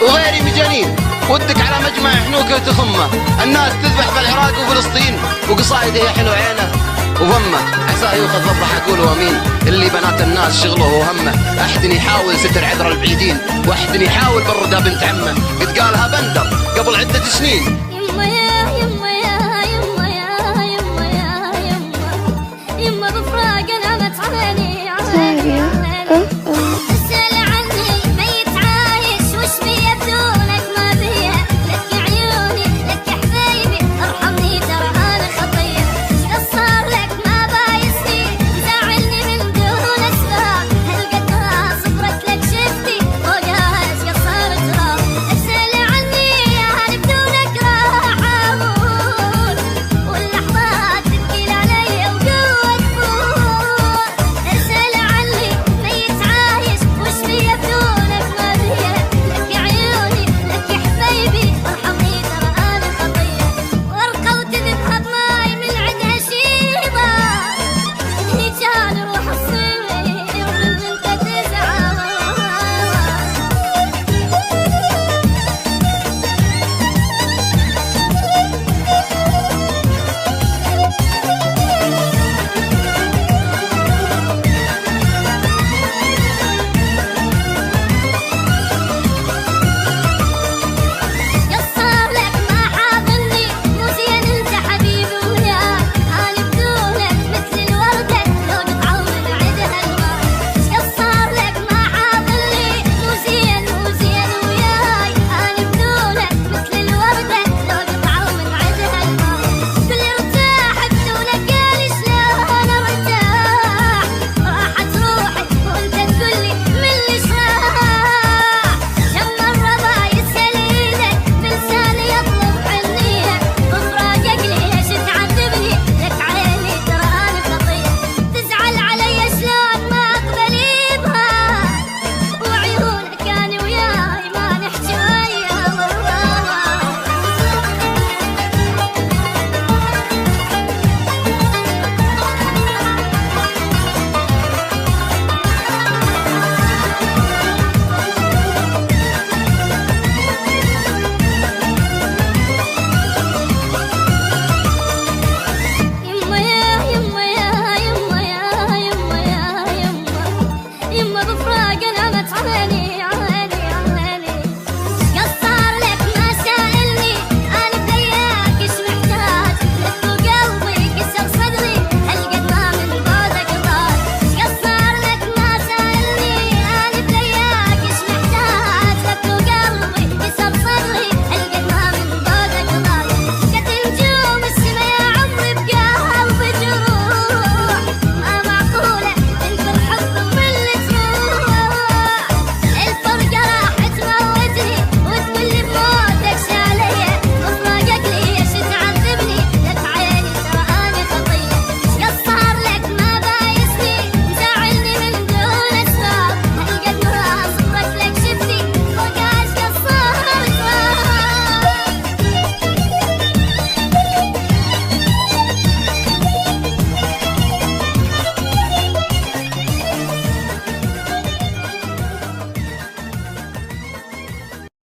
وغيري مجانين، ودك على مجمع حنوكه وتخمه، الناس تذبح في العراق وفلسطين، وقصايده يا حلو عينه وفمه، عساه يوخذ بفرح اقول وامين، اللي بنات الناس شغله وهمه، احد يحاول ستر عذر البعيدين، واحد يحاول برده بنت عمه، قد قالها بندر قبل عدة سنين. يما يا يما يا يما يا يما يا يما، يما بفراق نامت علينا